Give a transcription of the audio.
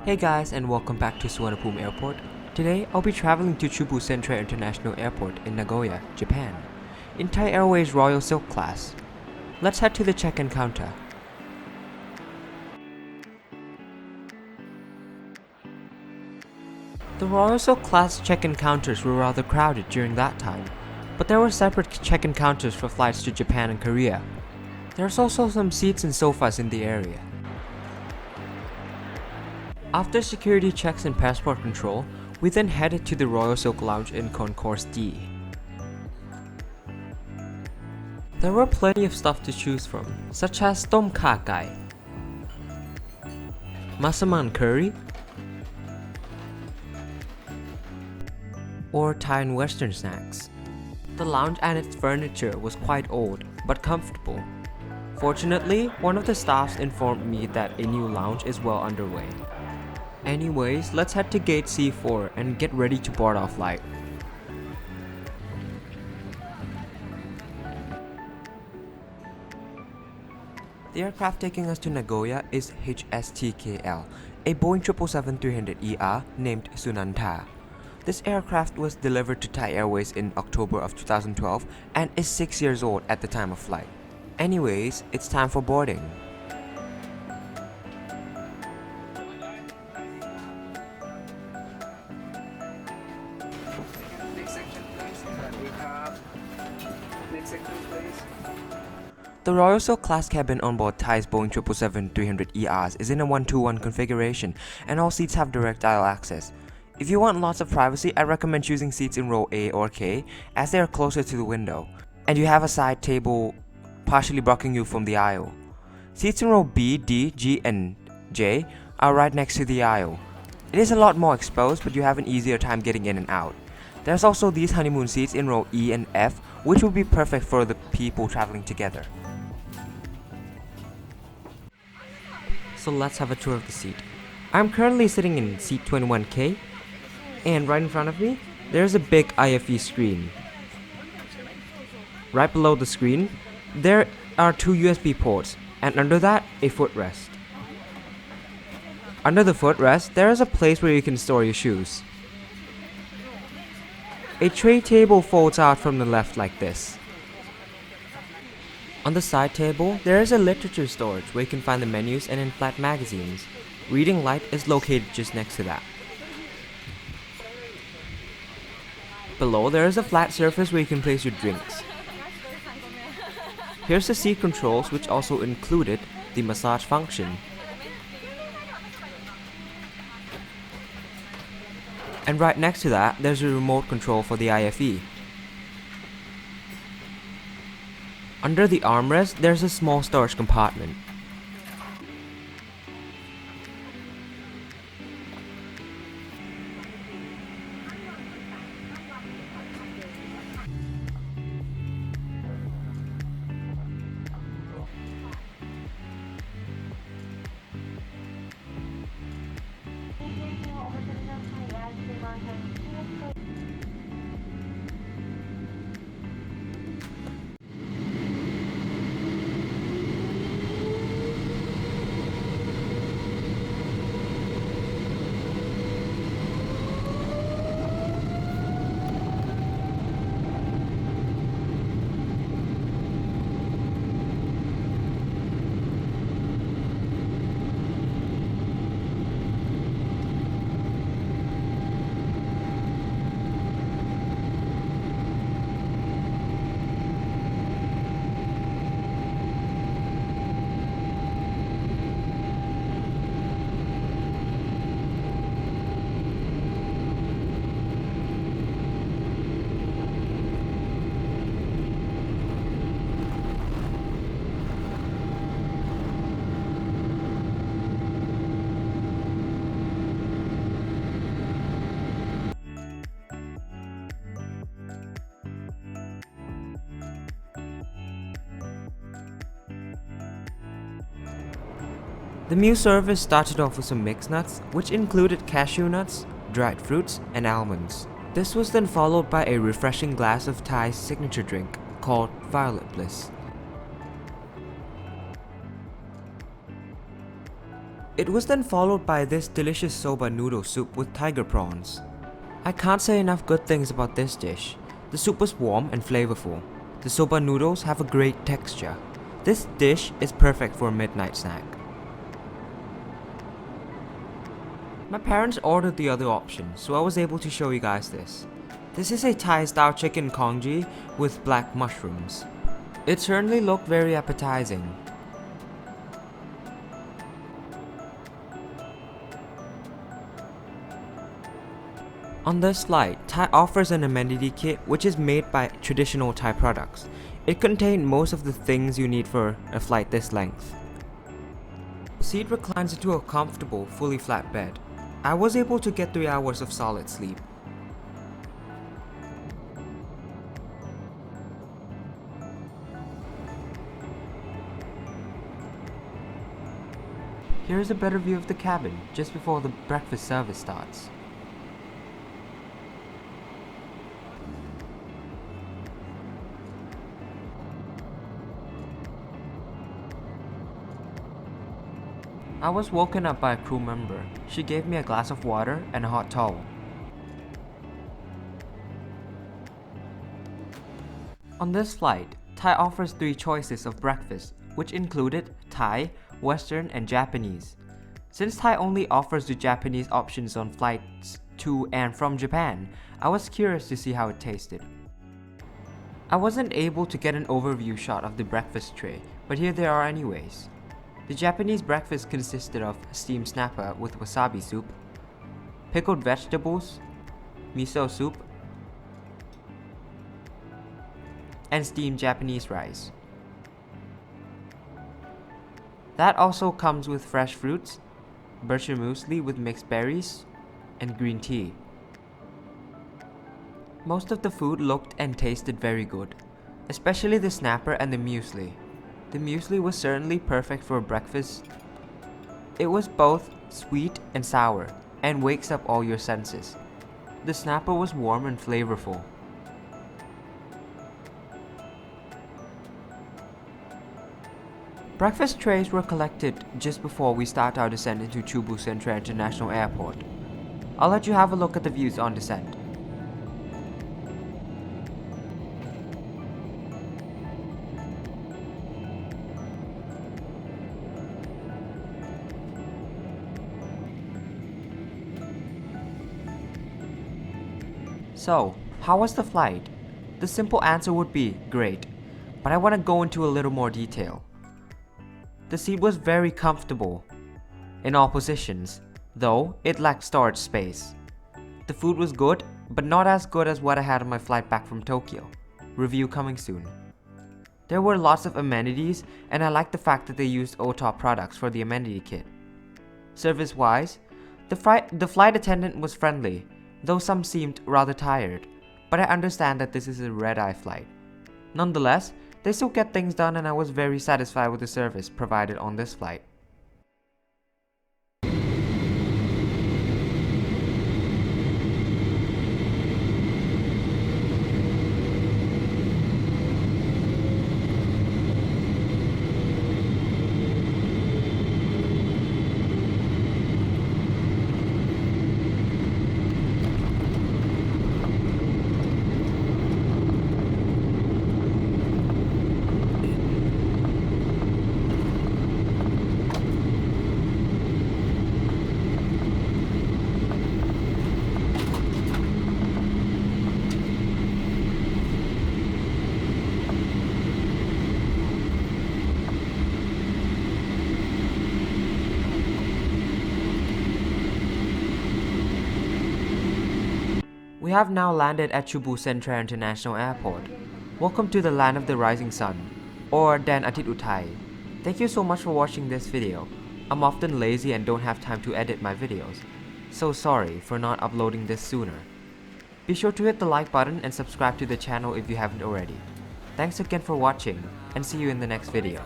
Hey guys, and welcome back to Suvarnabhumi Airport. Today I'll be traveling to Chubu Centrair International Airport in Nagoya, Japan, in Thai Airways Royal Silk class. Let's head to the check-in counter. The Royal Silk class check-in counters were rather crowded during that time, but there were separate check-in counters for flights to Japan and Korea. There's also some seats and sofas in the area. After security checks and passport control, we then headed to the Royal Silk Lounge in Concourse D. There were plenty of stuff to choose from, such as tom kha gai, masaman curry, or Thai and Western snacks. The lounge and its furniture was quite old, but comfortable. Fortunately, one of the staffs informed me that a new lounge is well underway. Anyways, let's head to gate C4 and get ready to board our flight. The aircraft taking us to Nagoya is HS-TKL, a Boeing 777-300ER named Sunanda. This aircraft was delivered to Thai Airways in October of 2012 and is 6 years old at the time of flight. Anyways, it's time for boarding. The Royal Silk class cabin on board Thai's Boeing 777-300ERs is in a 1-2-1 configuration, and all seats have direct aisle access. If you want lots of privacy, I recommend choosing seats in row A or K, as they are closer to the window, and you have a side table partially blocking you from the aisle. Seats in row B, D, G, and J are right next to the aisle. It is a lot more exposed, but you have an easier time getting in and out. There's also these honeymoon seats in row E and F, which would be perfect for the people traveling together. So let's have a tour of the seat. I'm currently sitting in seat 21K, and right in front of me, there's a big IFE screen. Right below the screen, there are 2 USB ports, and under that, a footrest. Under the footrest, there is a place where you can store your shoes. A tray table folds out from the left like this. On the side table, there is a literature storage where you can find the menus and in-flight magazines. Reading light is located just next to that. Below, there is a flat surface where you can place your drinks. Here's the seat controls, which also included the massage function. And right next to that, there's a remote control for the IFE. Under the armrest, there's a small storage compartment. The meal service started off with some mixed nuts, which included cashew nuts, dried fruits, and almonds. This was then followed by a refreshing glass of Thai's signature drink called Violet Bliss. It was then followed by this delicious soba noodle soup with tiger prawns. I can't say enough good things about this dish. The soup was warm and flavorful. The soba noodles have a great texture. This dish is perfect for a midnight snack. My parents ordered the other option, so I was able to show you guys this. This is a Thai style chicken congee with black mushrooms. It certainly looked very appetizing. On this slide, Thai offers an amenity kit which is made by traditional Thai products. It contained most of the things you need for a flight this length. The seat reclines into a comfortable, fully flat bed. I was able to get 3 hours of solid sleep. Here is a better view of the cabin just before the breakfast service starts. I was woken up by a crew member. She gave me a glass of water and a hot towel. On this flight, Thai offers 3 choices of breakfast, which included Thai, Western, and Japanese. Since Thai only offers the Japanese options on flights to and from Japan, I was curious to see how it tasted. I wasn't able to get an overview shot of the breakfast tray, but here they are anyways. The Japanese breakfast consisted of steamed snapper with wasabi soup, pickled vegetables, miso soup, and steamed Japanese rice. That also comes with fresh fruits, bircher muesli with mixed berries, and green tea. Most of the food looked and tasted very good, especially the snapper and the muesli. The muesli was certainly perfect for breakfast. It was both sweet and sour, and wakes up all your senses. The snapper was warm and flavorful. Breakfast trays were collected just before we start our descent into Chubu Centrair International Airport. I'll let you have a look at the views on descent. So, how was the flight? The simple answer would be great, but I want to go into a little more detail. The seat was very comfortable in all positions, though it lacked storage space. The food was good, but not as good as what I had on my flight back from Tokyo. Review coming soon. There were lots of amenities, and I liked the fact that they used OTOP products for the amenity kit. Service-wise, the flight attendant was friendly, though some seemed rather tired, but I understand that this is a red-eye flight. Nonetheless, they still get things done, and I was very satisfied with the service provided on this flight. We have now landed at Chubu Centrair International Airport. Welcome to the land of the rising sun, or Dan Atit Uthai. Thank you so much for watching this video. I'm often lazy and don't have time to edit my videos, so sorry for not uploading this sooner. Be sure to hit the like button and subscribe to the channel if you haven't already. Thanks again for watching, and see you in the next video.